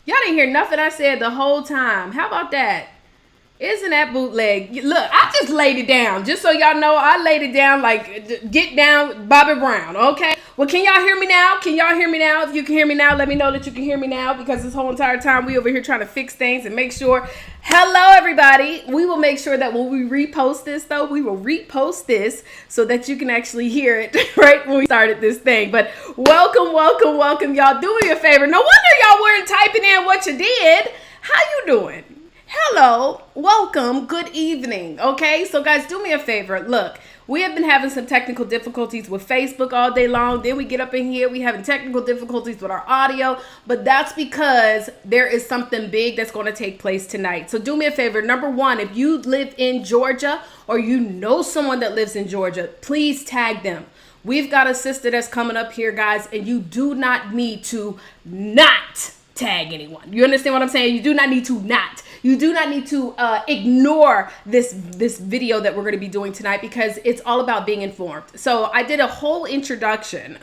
Y'all didn't hear nothing I said the whole time. How about that? Isn't that bootleg? Look, I just laid it down. Just so y'all know, I laid it down like get down Bobby Brown, okay? Well, can y'all hear me now? Can y'all hear me now? If you can hear me now, let me know that you can hear me now, because this whole entire time we over here trying to fix things and make sure. Hello, everybody. We will make sure that when we repost this, though, we will repost this so that you can actually hear it right when we started this thing. But welcome, welcome, welcome, y'all. Do me a favor. No wonder y'all weren't typing in what you did. How you doing? Hello, welcome, good evening, okay? So guys, do me a favor. Look, we have been having some technical difficulties with Facebook all day long. Then we get up in here, we having technical difficulties with our audio, but that's because there is something big that's going to take place tonight. So do me a favor. Number one, if you live in Georgia or you know someone that lives in Georgia, please tag them. We've got a sister that's coming up here, guys, and you do not need to not tag anyone. You understand what I'm saying? You do not need to not. You do not need to ignore this video that we're going to be doing tonight, because it's all about being informed. So I did a whole introduction.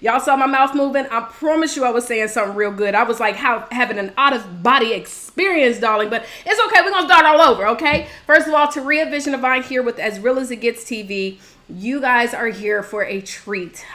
Y'all saw my mouth moving. I promise you I was saying something real good. I was like having an out-of-body experience, darling, but it's okay. We're going to start all over, okay? First of all, Taria Vision Divine here with As Real As It Gets TV. You guys are here for a treat.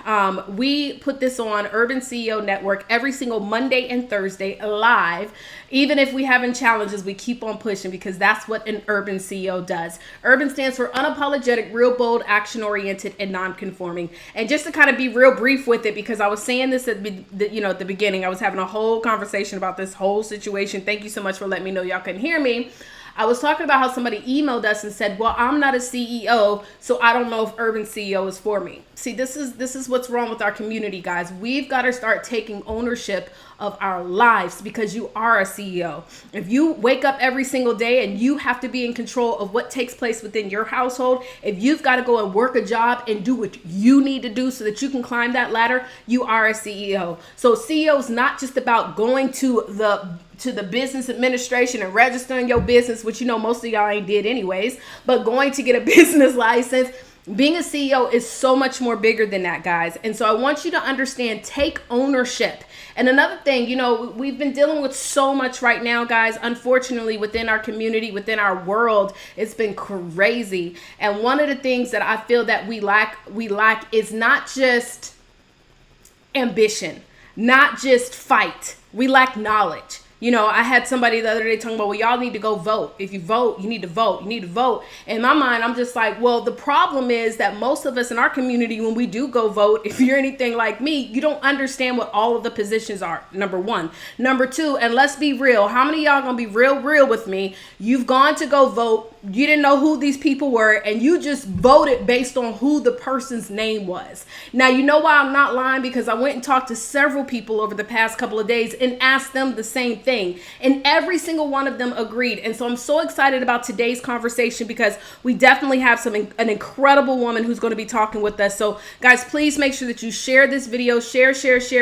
We put this on Urban CEO Network every single Monday and Thursday live. Even if we having challenges, we keep on pushing, because that's what an Urban CEO does. Urban stands for unapologetic, real bold, action-oriented, and non-conforming. And just to kind of be real brief with it, because I was saying this at the beginning, I was having a whole conversation about this whole situation. Thank you so much for letting me know y'all couldn't hear me. I was talking about how somebody emailed us and said, well, I'm not a CEO, so I don't know if Urban CEO is for me. See, this is what's wrong with our community, guys. We've got to start taking ownership of our lives, because you are a CEO. If you wake up every single day and you have to be in control of what takes place within your household, if you've got to go and work a job and do what you need to do so that you can climb that ladder, you are a CEO. So CEO is not just about going to the business administration and registering your business, which most of y'all ain't did anyways, but going to get a business license. Being a CEO is so much more bigger than that, guys. And so I want you to understand, take ownership. And another thing, we've been dealing with so much right now, guys, unfortunately, within our community, within our world. It's been crazy. And one of the things that I feel that we lack is not just ambition, not just fight. We lack knowledge. I had somebody the other day talking about, well, y'all need to go vote. If you vote, you need to vote. You need to vote. In my mind, I'm just like, well, the problem is that most of us in our community, when we do go vote, if you're anything like me, you don't understand what all of the positions are, number one. Number two, and let's be real, how many of y'all gonna be real with me? You've gone to go vote. You didn't know who these people were, and you just voted based on who the person's name was. Now, you know why I'm not lying? Because I went and talked to several people over the past couple of days and asked them the same thing. And every single one of them agreed. And so I'm so excited about today's conversation, because we definitely have an incredible woman who's going to be talking with us. So guys, please make sure that you share this video, share,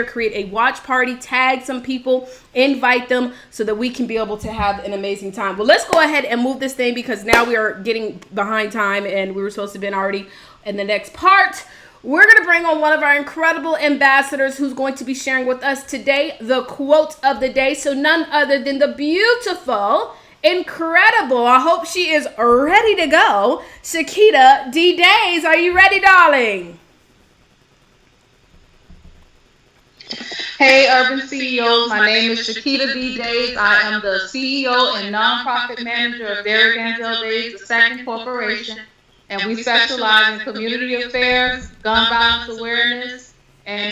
create a watch party, tag some people, invite them, so that we can be able to have an amazing time. Well, let's go ahead and move this thing, because now we are getting behind time and we were supposed to be already in the next part. We're going to bring on one of our incredible ambassadors who's going to be sharing with us today the quote of the day. So none other than the beautiful, incredible, I hope she is ready to go, Shakita D. Days. Are you ready, darling? Hey, Urban CEOs. My name is Shakita D. Days. I am the CEO and nonprofit manager of Derrick Angel Days II Corporation. And we specialize in community affairs, gun violence awareness, and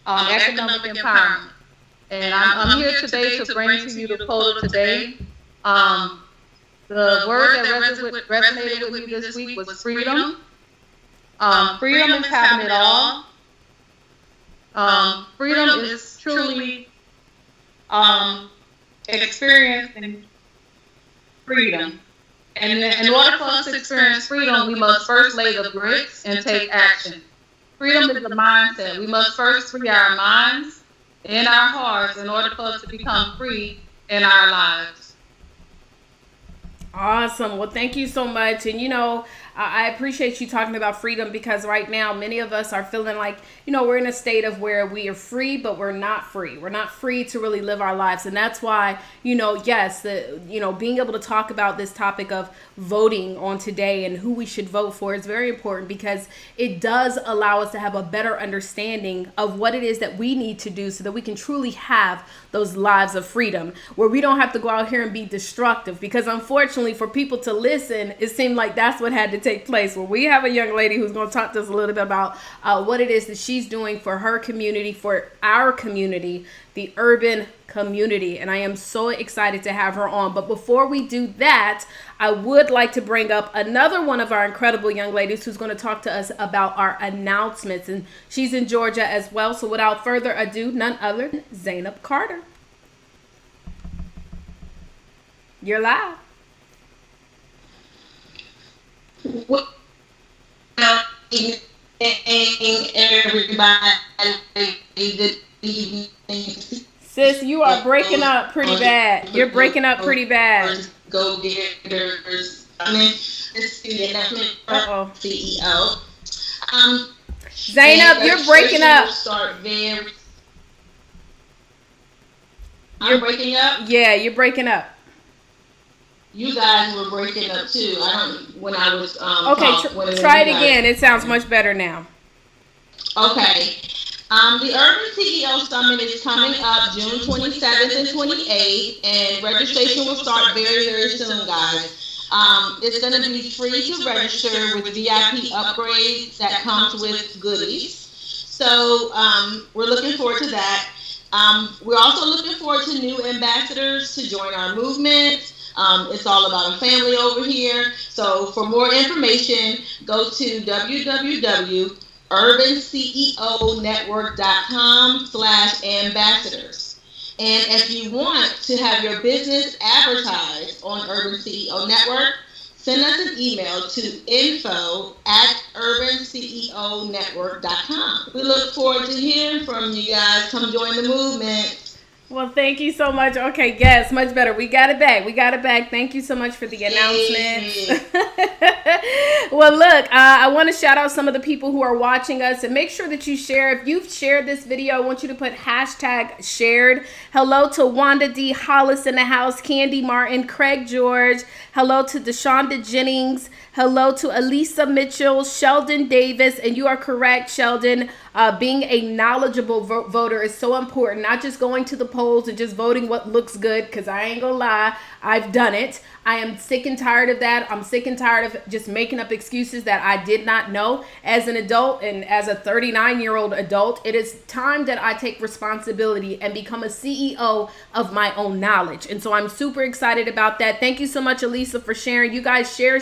economic empowerment. And I'm here today to bring to you the quote of today. The word that resonated with me this week was freedom. Freedom is having it all. Freedom is truly experiencing freedom. And in order for us to experience freedom, we must first lay the bricks and take action. Freedom is a mindset. We must first free our minds and our hearts in order for us to become free in our lives. Awesome. Well, thank you so much. And, I appreciate you talking about freedom, because right now many of us are feeling like, we're in a state of where we are free, but we're not free. We're not free to really live our lives. And that's why, yes, being able to talk about this topic of voting on today and who we should vote for is very important, because it does allow us to have a better understanding of what it is that we need to do so that we can truly have those lives of freedom, where we don't have to go out here and be destructive. Because unfortunately, for people to listen, it seemed like that's what had to take place. Well, we have a young lady who's going to talk to us a little bit about what it is that she's doing for her community, for our community, the urban community. And I am so excited to have her on. But before we do that, I would like to bring up another one of our incredible young ladies who's going to talk to us about our announcements. And she's in Georgia as well. So without further ado, none other than Zainab Carter. You're live. Well, everybody, good evening. Sis, you are breaking up pretty bad. You're breaking up pretty bad. Go getters. Uh-oh. CEO. Zainab, you're breaking up. I'm breaking up? Yeah, you're breaking up. You guys were breaking up too. When I was okay, try it again. It sounds much better now. Okay. The Urban CEO Summit is coming up June 27th and 28th, and registration will start very, very soon, guys. It's going to be free to register with VIP upgrades that comes with goodies. So we're looking forward to that. We're also looking forward to new ambassadors to join our movement. It's all about a family over here. So for more information, go to www.urbanceonetwork.com/ambassadors. And if you want to have your business advertised on Urban CEO Network, send us an email to info@urbanceonetwork.com. We look forward to hearing from you guys. Come join the movement. Well, thank you so much. Okay, yes, much better. We got it back. Thank you so much for the announcements. Well, look, I want to shout out some of the people who are watching us, and make sure that you share. If you've shared this video, I want you to put #shared. Hello to Wanda D. Hollis in the house, Candy Martin, Craig George. Hello to Deshaunda Jennings. Hello to Elisa Mitchell, Sheldon Davis, and you are correct, Sheldon. Being a knowledgeable voter is so important, not just going to the polls and just voting what looks good, because I ain't gonna lie, I've done it. I am sick and tired of that. I'm sick and tired of just making up excuses that I did not know. As an adult and as a 39-year-old adult, it is time that I take responsibility and become a CEO of my own knowledge. And so I'm super excited about that. Thank you so much, Elisa, for sharing. You guys share,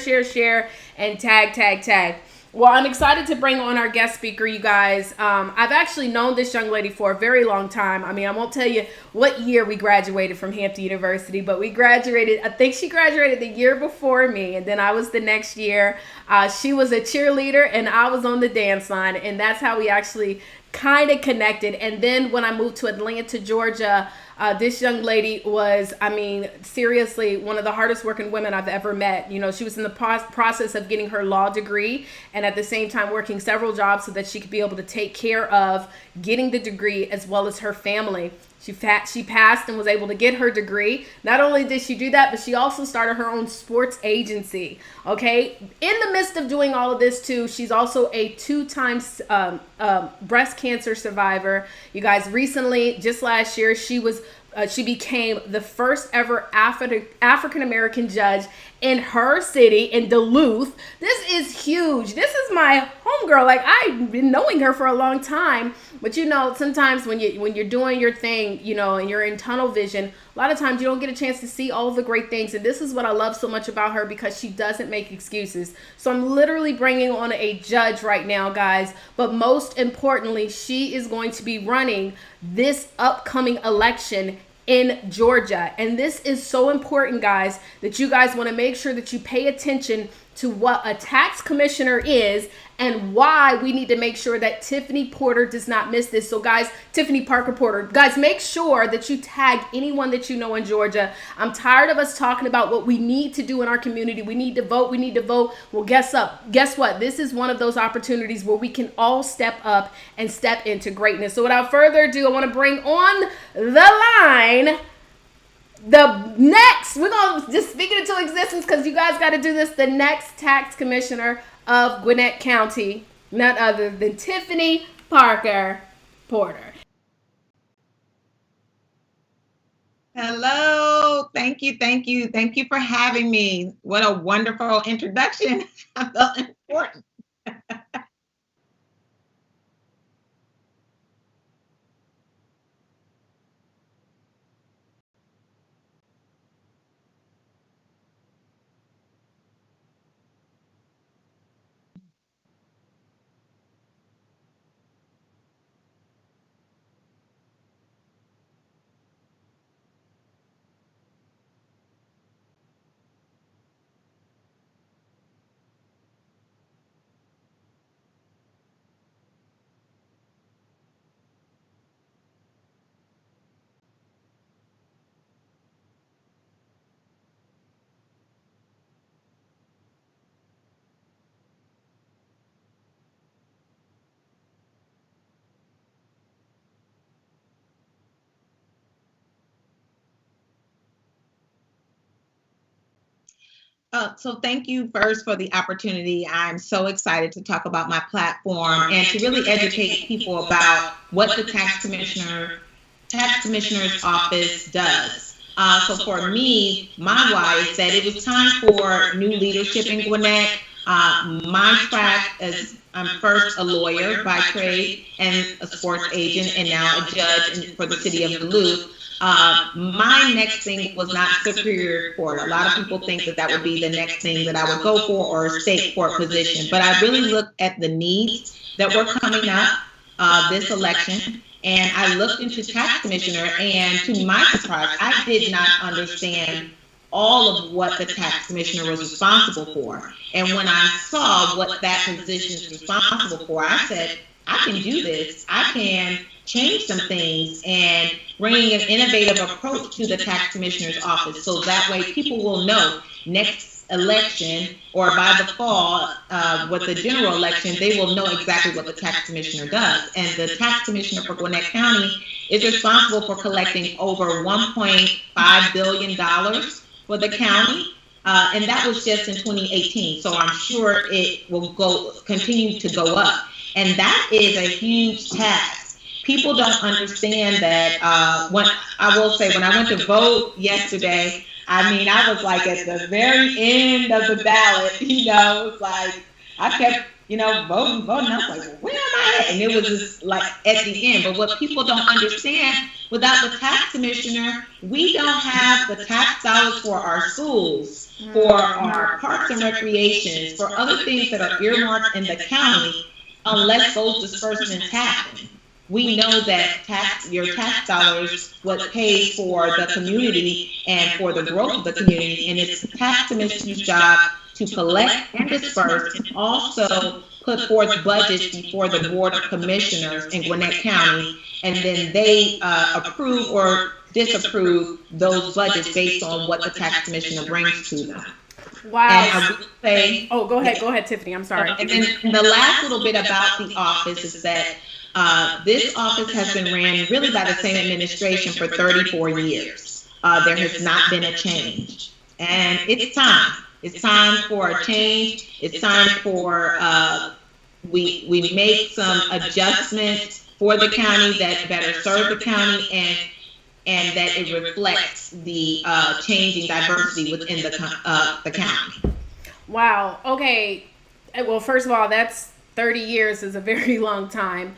and tag. Well, I'm excited to bring on our guest speaker, you guys. I've actually known this young lady for a very long time. I mean, I won't tell you what year we graduated from Hampton University, but I think she graduated the year before me, and then I was the next year. She was a cheerleader, and I was on the dance line, and that's how we actually kind of connected. And then when I moved to Atlanta, Georgia, this young lady was, seriously, one of the hardest working women I've ever met. She was in the process of getting her law degree, and at the same time working several jobs so that she could be able to take care of getting the degree as well as her family. She passed and was able to get her degree. Not only did she do that, but she also started her own sports agency. Okay. In the midst of doing all of this too, she's also a 2-time breast cancer survivor. You guys, recently, just last year, she became the first ever African-American judge in her city, in Duluth. This is huge. This is my homegirl. Like, I've been knowing her for a long time. But sometimes when you're doing your thing, and you're in tunnel vision, a lot of times you don't get a chance to see all the great things. And this is what I love so much about her, because she doesn't make excuses. So I'm literally bringing on a judge right now, guys. But most importantly, she is going to be running this upcoming election in Georgia. And this is so important, guys, that you guys want to make sure that you pay attention to what a tax commissioner is and why we need to make sure that Tiffany Porter does not miss this. So guys, Tiffany Parker Porter, guys, make sure that you tag anyone that you know in Georgia. I'm tired of us talking about what we need to do in our community. We need to vote. We need to vote. Well, guess what? This is one of those opportunities where we can all step up and step into greatness. So without further ado, I want to bring on the line we're going to just speak it into existence because you guys got to do this, the next tax commissioner of Gwinnett County, none other than Tiffany Parker Porter. Hello. Thank you. Thank you. Thank you for having me. What a wonderful introduction. I felt important. So thank you first for the opportunity. I'm so excited to talk about my platform and to really educate people about what the tax commissioner's office does. So for me, my why is that it was time for new leadership in Gwinnett. My track is I'm first a lawyer by trade and a sports agent and now a judge for the city of Duluth. My next thing was not Superior Court. A lot of people think that would be the next thing that I would go for, or a state court position. But I really looked at the needs that were coming up this election, and I looked into tax commissioner, and to my surprise, I did not understand all of what the tax commissioner was responsible for. And when I saw what that position is responsible for, I said, I can do this. I can change some things and bring an innovative approach to the tax commissioner's office, so that way people will know next election or by the fall with the general election, they will know exactly what the tax commissioner does. And the tax commissioner for Gwinnett County is responsible for collecting over $1.5 billion for the county. And that was just in 2018. So I'm sure it will continue to go up. And that is a huge task. People don't understand that. When I went to vote yesterday, I was like at the very end of the ballot, it's like I kept, voting. I was like, well, where am I at? And it was just like at the end. But what people don't understand, without the tax commissioner, we don't have the tax dollars for our schools, for our parks and recreations, for other things that are earmarked in the county, unless those disbursements happen. We know that your tax dollars what pays for the community and for the growth of the community, and it's the tax commissioner's job to collect and disperse, and also put forth budgets before the Board of Commissioners in Gwinnett County, and then they approve or disapprove those budgets based on what the tax commissioner brings to them. Wow. And I would say, go ahead, Tiffany. I'm sorry. And then the last little bit about the office is that this office has been ran really by the same administration for 34 years. There has not been a change. And it's time. It's time for a change. It's time for we make some adjustments for the county that better serve the county and that it reflects the changing diversity within the county. Wow. Okay. Well, first of all, that's 30 years is a very long time.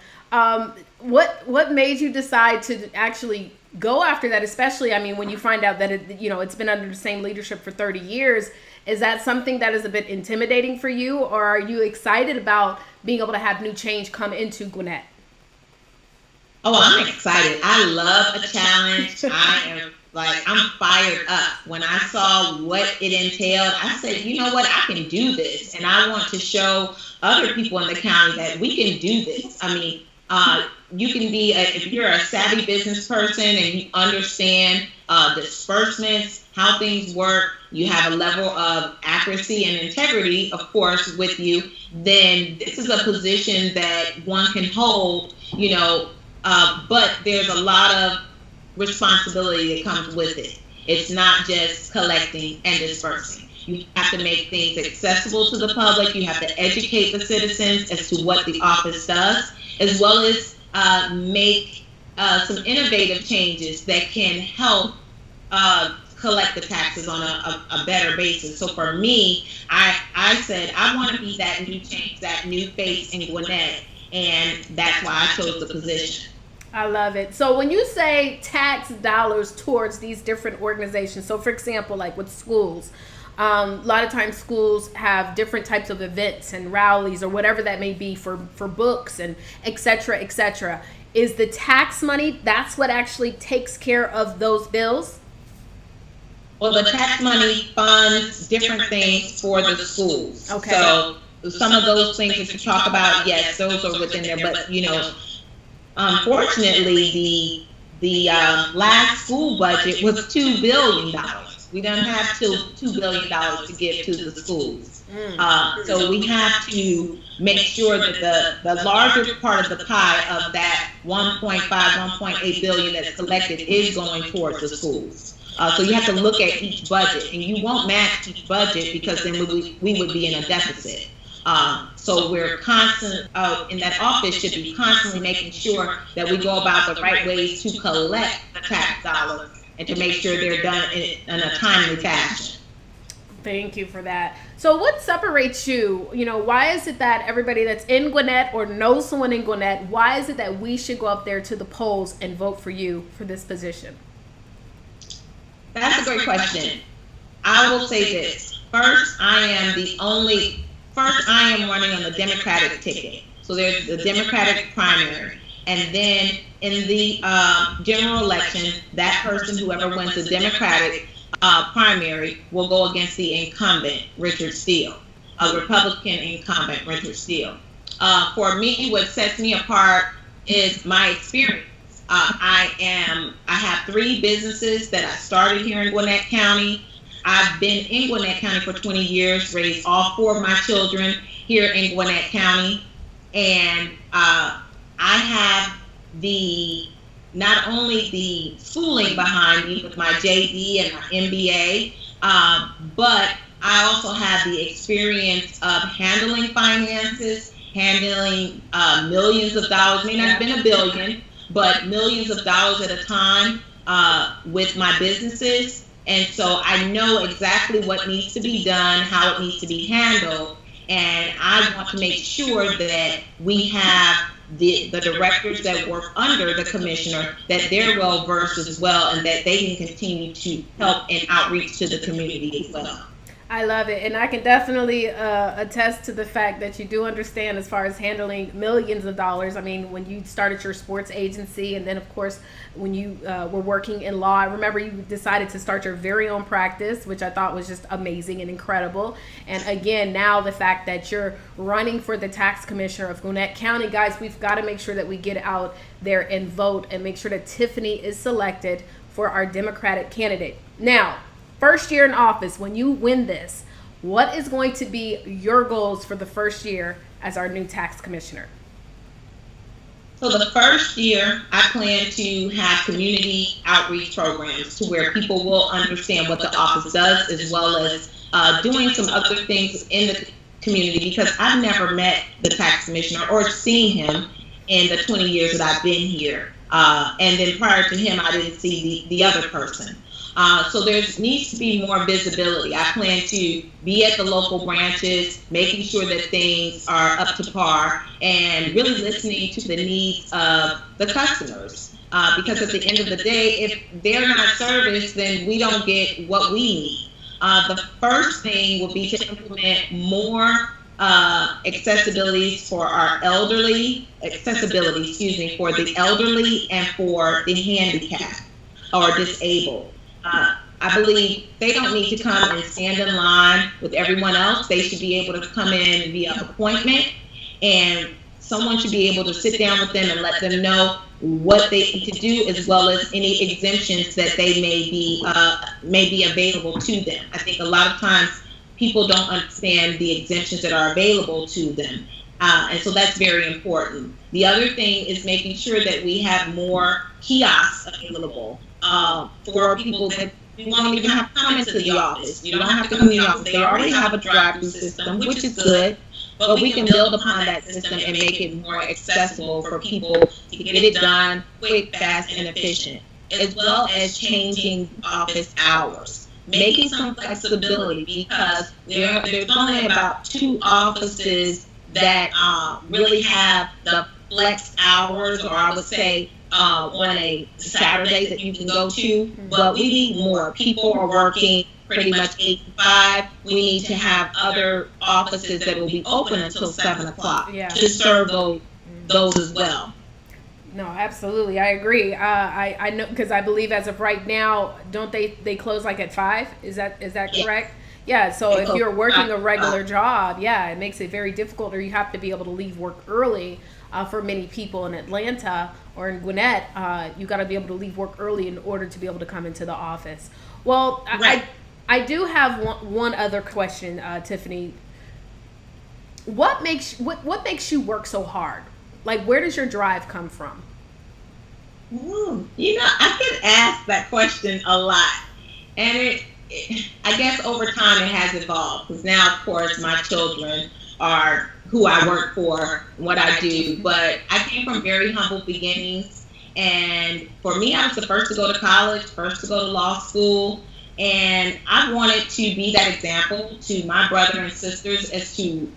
What made you decide to actually go after that? Especially, when you find out that it's been under the same leadership for 30 years. Is that something that is a bit intimidating for you, or are you excited about being able to have new change come into Gwinnett? Oh, I'm excited. I love a challenge. I am Like, I'm fired up. When I saw what it entailed, I said, you know what, I can do this. And I want to show other people in the county that we can do this. I mean, you can be, if you're a savvy business person and you understand disbursements, how things work, you have a level of accuracy and integrity, of course, with you, then this is a position that one can hold, you know, but there's a lot of responsibility that comes with it. It's not just collecting and dispersing. You have to make things accessible to the public. You have to educate the citizens as to what the office does, as well as make some innovative changes that can help collect the taxes on a better basis. So for me, I said I want to be that new change, that new face in Gwinnett, and that's why I chose the position. I love it. So when you say tax dollars towards these different organizations, so for example, like with schools, a lot of times schools have different types of events and rallies or whatever that may be for books and et cetera, et cetera. Is the tax money, that's what actually takes care of those bills? Well, the tax money funds different things for the schools. Okay. So some of those things that you talk about, yes, those are within there. But, you know, unfortunately, the last school budget was $2 billion. We don't have $2 billion to give to the schools. So we have to make sure that the larger part of the pie of that 1.8 billion that's collected is going towards the schools. So you have to look at each budget, and you won't match each budget because then we would be in a deficit. So we're constant, in that office should be constantly making sure that we go about the right ways to collect the tax dollars and to make sure they're done in a timely fashion. Thank you for that. So what separates you? You know, why is it that everybody that's in Gwinnett or knows someone in Gwinnett, why is it that we should go up there to the polls and vote for you for this position? That's a great question. I will say this. First, I am running on the Democratic ticket. So there's the Democratic primary. And then in the general election, that person, whoever wins the Democratic primary, will go against the incumbent, Richard Steele, a Republican incumbent, Richard Steele. For me, what sets me apart is my experience. I have 3 businesses that I started here in Gwinnett County. I've been in Gwinnett County for 20 years, raised all 4 of my children here in Gwinnett County. And I have not only the schooling behind me with my JD and my MBA, but I also have the experience of handling finances, handling millions of dollars, may not have been $1 billion, but millions of dollars at a time with my businesses. And so I know exactly what needs to be done, how it needs to be handled. And I want to make sure that we have the directors that work under the commissioner, that they're well versed as well, and that they can continue to help and outreach to the community as well. I love it. And I can definitely attest to the fact that you do understand as far as handling millions of dollars. I mean, when you started your sports agency, and then of course, when you were working in law, I remember you decided to start your very own practice, which I thought was just amazing and incredible. And again, now the fact that you're running for the tax commissioner of Gwinnett County, guys, we've got to make sure that we get out there and vote and make sure that Tiffany is selected for our Democratic candidate. Now, first year in office, when you win this, what is going to be your goals for the first year as our new tax commissioner? So the first year, I plan to have community outreach programs to where people will understand what the office does, as well as doing some other things in the community, because I've never met the tax commissioner or seen him in the 20 years that I've been here. And then prior to him, I didn't see the other person. So there needs to be more visibility. I plan to be at the local branches, making sure that things are up to par, and really listening to the needs of the customers. Because at the end of the day, if they're not serviced, then we don't get what we need. The first thing will be to implement more accessibility for the elderly and for the handicapped or disabled. I believe they don't need to come and stand in line with everyone else. They should be able to come in via appointment, and someone should be able to sit down with them and let them know what they need to do, as well as any exemptions that they may be available to them. I think a lot of times people don't understand the exemptions that are available to them. And so that's very important. The other thing is making sure that we have more kiosks available for people that won't even have to come into the office. You don't have to come to the office. They already have a drive-through system, which is good, but we can build upon that system and make it more accessible for people to get it done quick, fast, and efficient, as well as changing office hours, making some flexibility, because there's only about 2 offices that really have the flex hours, or I would say on a Saturday that you can go to, but we need more. People are working pretty much 8 to 5. We need to have other offices that will be open until 7 o'clock to serve those as well. No, absolutely. I agree. I know, because I believe as of right now, don't they close like at 5? Is that correct? Yeah, so if you're working a regular job, it makes it very difficult, or you have to be able to leave work early. For many people in Atlanta or in Gwinnett, you got to be able to leave work early in order to be able to come into the office. Well, right. I do have one other question, Tiffany. What makes you work so hard? Like, where does your drive come from? I get asked that question a lot, and I guess over time it has evolved, because now, of course, my children are who I work for, what I do, but I came from very humble beginnings, and for me, I was the first to go to college, first to go to law school, and I wanted to be that example to my brother and sisters as to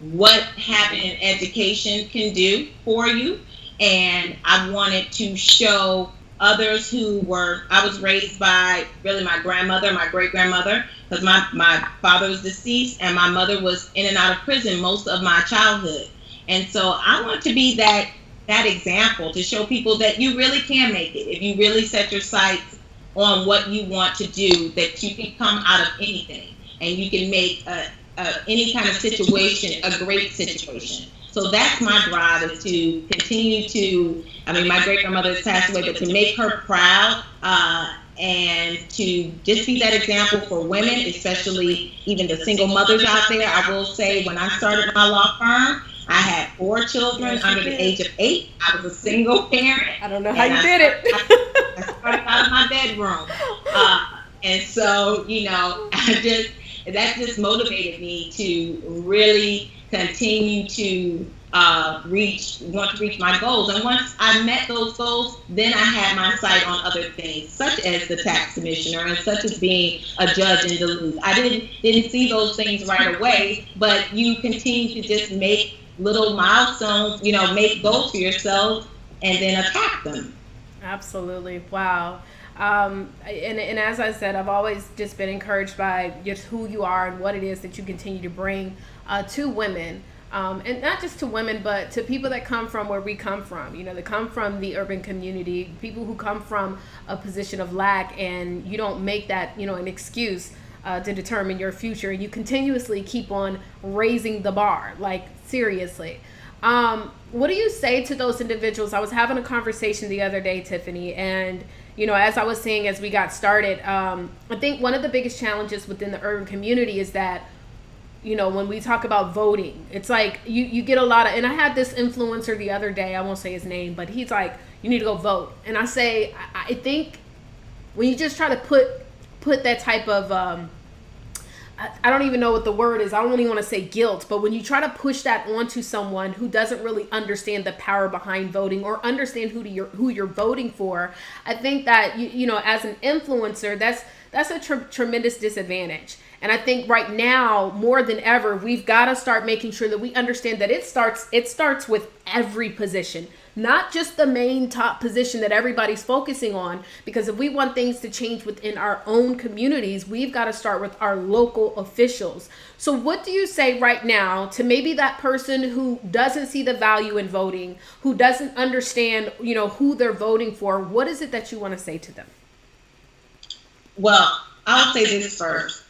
what having an education can do for you, and I wanted to show others I was raised by really my grandmother, my great-grandmother, because my father was deceased and my mother was in and out of prison most of my childhood. And so I want to be that example to show people that you really can make it. If you really set your sights on what you want to do, that you can come out of anything and you can make any kind of situation a great situation. So that's my drive, is to continue to, my great-grandmother has passed away, but to make her proud and to just be that example for women, especially even the single mothers out there. I will say, when I started my law firm, I had 4 children under the age of 8. I was a single parent. I don't know how you did it. I started out of my bedroom. And so, that just motivated me to really continue to want to reach my goals. And once I met those goals, then I had my sight on other things, such as the tax commissioner and such as being a judge in Duluth. I didn't see those things right away, but you continue to just make little milestones, make goals for yourself and then attack them. Absolutely. Wow. And as I said, I've always just been encouraged by just who you are and what it is that you continue to bring to women. And not just to women, but to people that come from where we come from, that come from the urban community, people who come from a position of lack, and you don't make that, an excuse to determine your future. You continuously keep on raising the bar, like seriously. What do you say to those individuals? I was having a conversation the other day, Tiffany, and as I was saying, as we got started, I think one of the biggest challenges within the urban community is that, when we talk about voting, it's like you get a lot of, and I had this influencer the other day, I won't say his name, but he's like, you need to go vote. And I say, I think when you just try to put that type of, I don't even know what the word is. I don't even want to say guilt, but when you try to push that onto someone who doesn't really understand the power behind voting or understand who you're voting for, I think that as an influencer, that's a tremendous disadvantage. And I think right now, more than ever, we've got to start making sure that we understand that it starts with every position, not just the main top position that everybody's focusing on. Because if we want things to change within our own communities, we've got to start with our local officials. So what do you say right now to maybe that person who doesn't see the value in voting, who doesn't understand, who they're voting for? What is it that you want to say to them? Well, I'll say this first.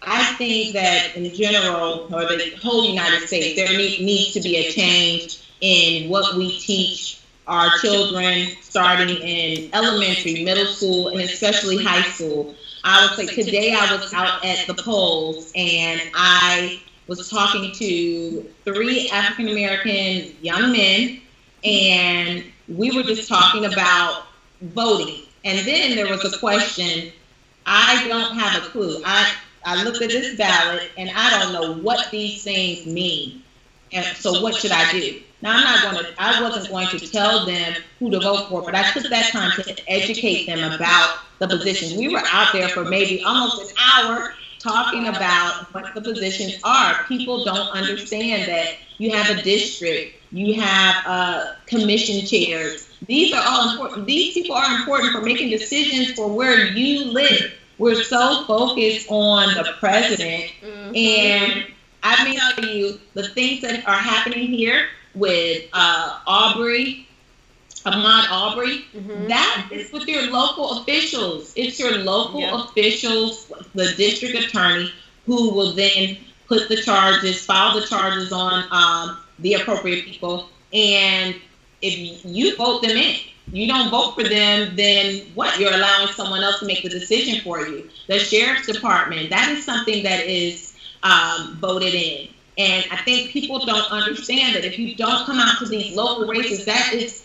I think that in general, or the whole United States, there needs to be a change in what we teach our children starting in elementary, middle school, and especially high school. I would say today I was out at the polls and I was talking to 3 African American young men, and we were just talking about voting. And then there was a question. I don't have a clue. I looked at this ballot and I don't know what these things mean. And so what should I do? Now I wasn't going to tell them who to vote for, but I took that time to educate them about the positions. We were out there for maybe almost an hour talking about what the positions are. People don't understand that you have a district, you have commission chairs. These are all important. These people are important for making decisions for where you live. We're so focused on the president, and I may tell you the things that are happening here with Ahmaud Arbery, that is with your local officials. It's your local officials, the district attorney, who will then file the charges on the appropriate people. And if you vote them in, you don't vote for them, then what? You're allowing someone else to make the decision for you. The sheriff's department, that is something that is voted in. And I think people don't understand that if you don't come out to these local races, that is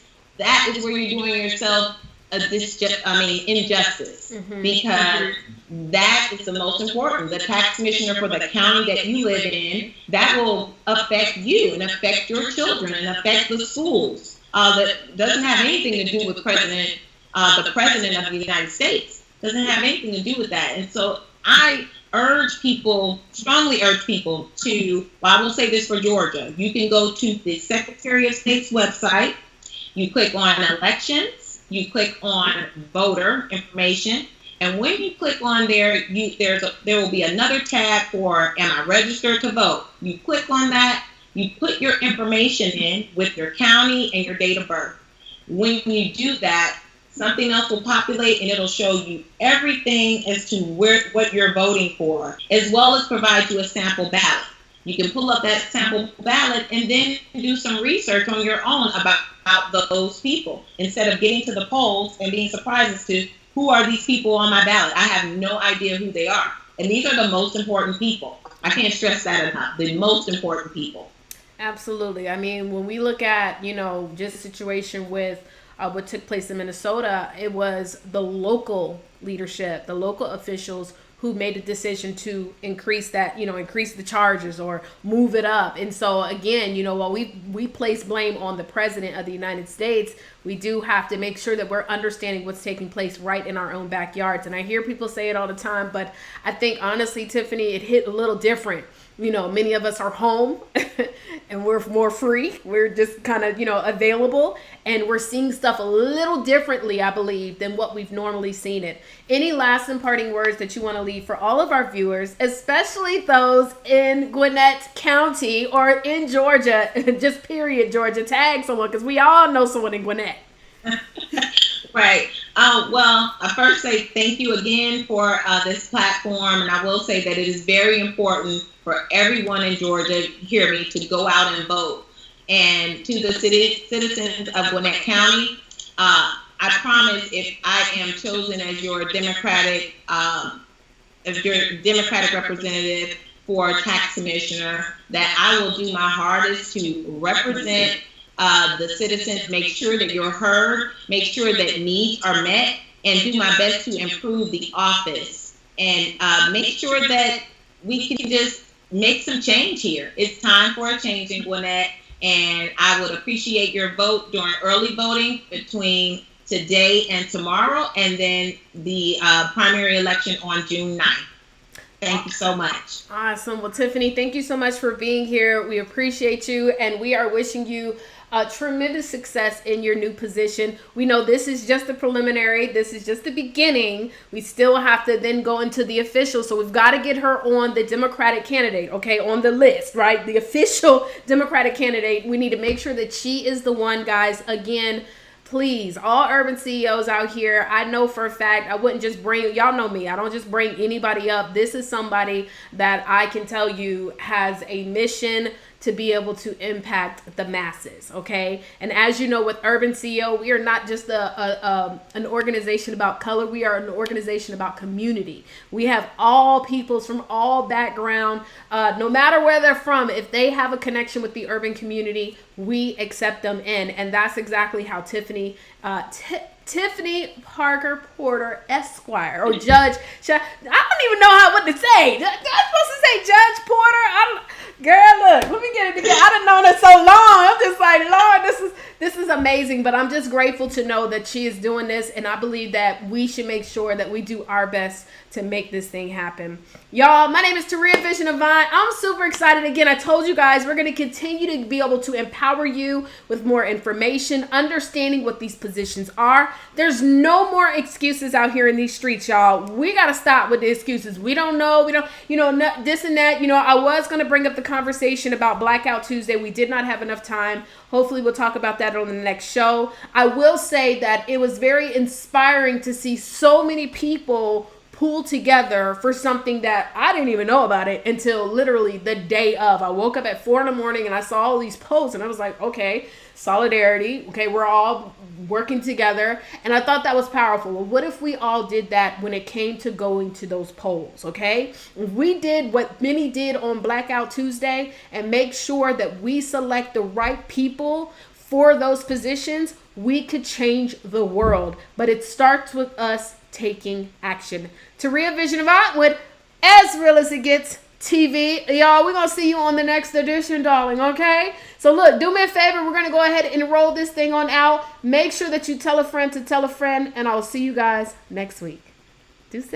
where you're doing yourself injustice, because that is the most important. The tax commissioner for the county that you live in, that will affect you and affect your children and affect the schools. That doesn't have anything to do with the president of the United States. Doesn't have anything to do with that. And so I strongly urge people to, I will say this for Georgia, you can go to the Secretary of State's website, you click on elections, you click on voter information, and when you click on there, there will be another tab for am I registered to vote? You click on that, you put your information in with your county and your date of birth. When you do that, something else will populate and it'll show you everything as to what you're voting for, as well as provide you a sample ballot. You can pull up that sample ballot and then do some research on your own about those people, instead of getting to the polls and being surprised as to who are these people on my ballot. I have no idea who they are. And these are the most important people. I can't stress that enough. The most important people. Absolutely. I mean, when we look at, just the situation with what took place in Minnesota, it was the local leadership, the local officials who made the decision to increase the charges or move it up. And so again, while we place blame on the president of the United States, we do have to make sure that we're understanding what's taking place right in our own backyards. And I hear people say it all the time, but I think honestly, Tiffany, it hit a little different. Many of us are home and we're more free. We're just kind of, available, and we're seeing stuff a little differently, I believe, than what we've normally seen it. Any last and parting words that you want to leave for all of our viewers, especially those in Gwinnett County or in Georgia, just period, Georgia, tag someone, because we all know someone in Gwinnett. Right. Well, I first say thank you again for this platform, and I will say that it is very important for everyone in Georgia, hear me, to go out and vote. And to the citizens of Gwinnett County, I promise, if I am chosen as your Democratic representative for tax commissioner, that I will do my hardest to represent the citizens, make sure that you're heard, make sure that needs are met, and do my best to improve the office, and make sure that we can just make some change here. It's time for a change in Gwinnett, and I would appreciate your vote during early voting between today and tomorrow, and then the primary election on June 9th. Thank you so much. Awesome. Well, Tiffany, thank you so much for being here. We appreciate you, and we are wishing you tremendous success in your new position. We know this is just the preliminary. This is just the beginning. We still have to then go into the official. So we've got to get her on the Democratic candidate, okay, on the list, right? The official Democratic candidate. We need to make sure that she is the one, guys. Again, please, all urban CEOs out here, I know for a fact, I wouldn't just bring, y'all know me, I don't just bring anybody up. This is somebody that I can tell you has a mission to be able to impact the masses, okay? And as you know, with Urban CEO, we are not just an organization about color. We are an organization about community. We have all peoples from all background, no matter where they're from. If they have a connection with the urban community, we accept them in. And that's exactly how Tiffany Porter, Esquire, or Judge. I don't even know what to say. I'm supposed to say Judge Porter. Girl, look, let me get it together. I done known her so long. I'm just like, Lord, this is amazing. But I'm just grateful to know that she is doing this, and I believe that we should make sure that we do our best to make this thing happen. Y'all, my name is Taria Vision Divine. I'm super excited. Again, I told you guys we're going to continue to be able to empower you with more information, understanding what these positions are. There's no more excuses out here in these streets, y'all. We got to stop with the excuses. We don't know. This and that. I was going to bring up the conversation about Blackout Tuesday. We did not have enough time. Hopefully we'll talk about that on the next show. I will say that it was very inspiring to see so many people pull together for something that I didn't even know about it until literally the day of. I woke up at 4 a.m. and I saw all these posts and I was like, okay, solidarity. Okay, we're all working together. And I thought that was powerful. Well, what if we all did that when it came to going to those polls? Okay, if we did what many did on Blackout Tuesday and make sure that we select the right people for those positions, we could change the world. But it starts with us taking action. Taria Vision of Otwood, as real as it gets TV. Y'all, we're going to see you on the next edition, darling, okay? So look, do me a favor. We're going to go ahead and roll this thing on out. Make sure that you tell a friend to tell a friend, and I'll see you guys next week. Deuces.